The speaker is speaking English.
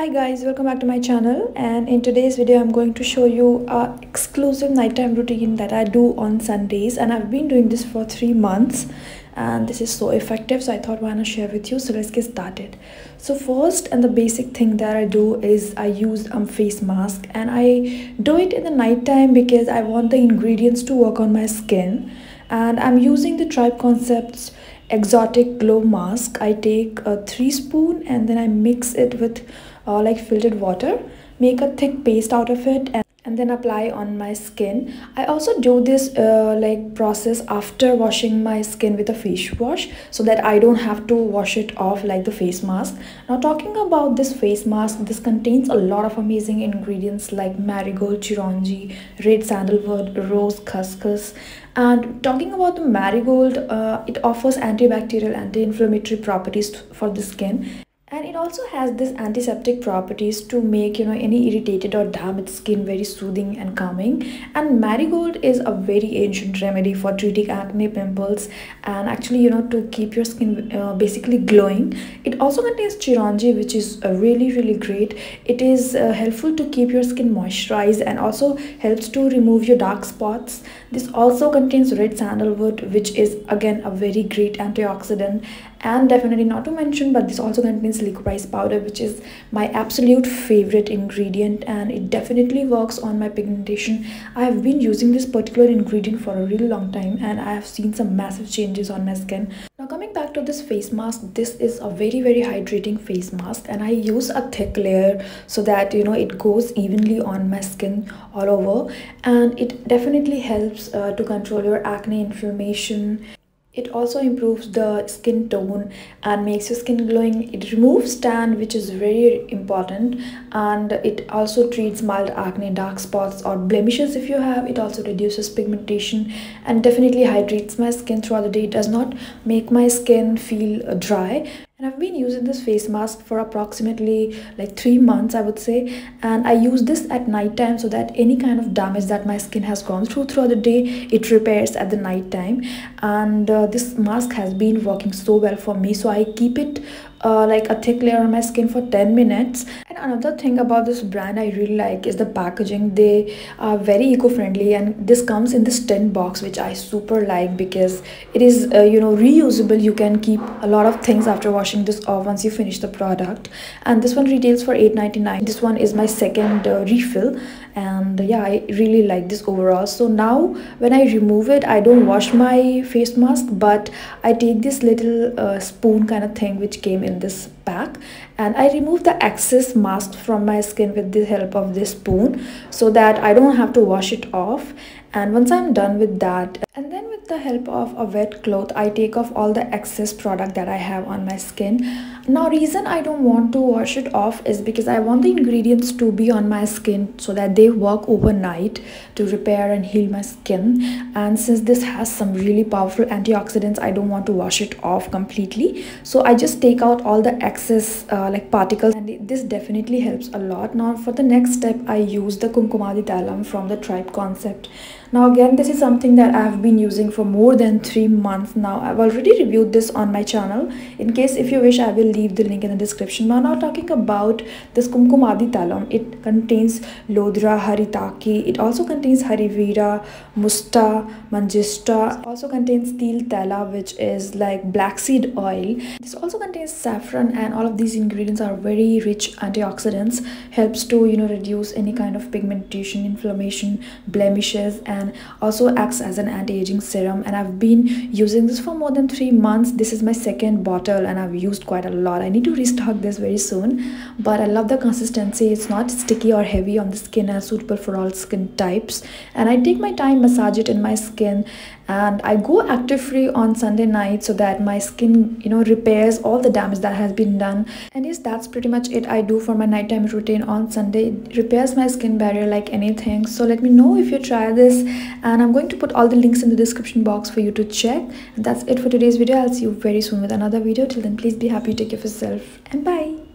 Hi guys, welcome back to my channel, and in today's video I'm going to show you a exclusive nighttime routine that I do on Sundays, and I've been doing this for 3 months and this is so effective, so I thought why not share with you. So let's get started. So first and the basic thing that I do is I use face mask, and I do it in the nighttime because I want the ingredients to work on my skin. And I'm using the Tribe Concepts exotic glow mask. I take a 3 spoon and then I mix it with like filtered water, make a thick paste out of it, and then apply on my skin. I also do this like process after washing my skin with a face wash, so that I don't have to wash it off like the face mask. Now talking about this face mask, this contains a lot of amazing ingredients like marigold, chironji, red sandalwood, rose khaskhas. And talking about the marigold, it offers antibacterial, anti-inflammatory properties for the skin, and it also has this antiseptic properties to make any irritated or damaged skin very soothing and calming. And marigold is a very ancient remedy for treating acne, pimples, and actually to keep your skin basically glowing. It also contains chironji, which is really great. It is helpful to keep your skin moisturized and also helps to remove your dark spots. This also contains red sandalwood, which is again a very great antioxidant. And definitely not to mention, but this also contains licorice powder, which is my absolute favorite ingredient, and it definitely works on my pigmentation. I have been using this particular ingredient for a really long time, and I have seen some massive changes on my skin. Now coming back to this face mask, this is a very hydrating face mask, and I use a thick layer so that it goes evenly on my skin all over, and it definitely helps to control your acne, inflammation. It also improves the skin tone and makes your skin glowing. It removes tan, which is very important, and it also treats mild acne, dark spots, or blemishes if you have. It also reduces pigmentation and definitely hydrates my skin throughout the day. It does not make my skin feel dry. And I've been using this face mask for approximately like 3 months, I would say, and I use this at night time so that any kind of damage that my skin has gone throughout the day, it repairs at the night time. And this mask has been working so well for me, so I keep it like a thick layer on my skin for 10 minutes. And another thing about this brand I really like is the packaging. They are very eco-friendly, and this comes in this tin box, which I super like because it is reusable. You can keep a lot of things after washing this off once you finish the product. And this one retails for $8.99. This one is my second refill, and yeah, I really like this overall. So now when I remove it, I don't wash my face mask, but I take this little spoon kind of thing which came in this pack, and I remove the excess mask from my skin with the help of this spoon so that I don't have to wash it off. And once I'm done with that, and then with the help of a wet cloth, I take off all the excess product that I have on my skin. Now reason I don't want to wash it off is because I want the ingredients to be on my skin so that they work overnight to repair and heal my skin. And since this has some really powerful antioxidants, I don't want to wash it off completely, so I just take out all the excess like particles, and this definitely helps a lot. Now for the next step, I use the Kumkumadi Tailam from the Tribe Concept. Now again, this is something that I've been using for more than 3 months now. I've already reviewed this on my channel. In case if you wish, I will leave the link in the description. Now talking about this Kumkumadi Tailam, it contains Lodra, Haritaki. It also contains Harivira, Musta, Manjista. It also contains Til Tela, which is like black seed oil. This also contains saffron, and all of these ingredients are very rich antioxidants. Helps to reduce any kind of pigmentation, inflammation, blemishes, and also acts as an anti-aging serum. And I've been using this for more than 3 months. This is my second bottle, and I've used quite a lot. I need to restock this very soon, but I love the consistency. It's not sticky or heavy on the skin and suitable for all skin types. And I take my time, massage it in my skin, and I go active free on Sunday night so that my skin repairs all the damage that has been done. And yes, that's pretty much it I do for my nighttime routine on Sunday. It repairs my skin barrier like anything. So let me know if you try this, and I'm going to put all the links in the description box for you to check. And that's it for today's video. I'll see you very soon with another video. Till then, please be happy, take care of yourself, and bye.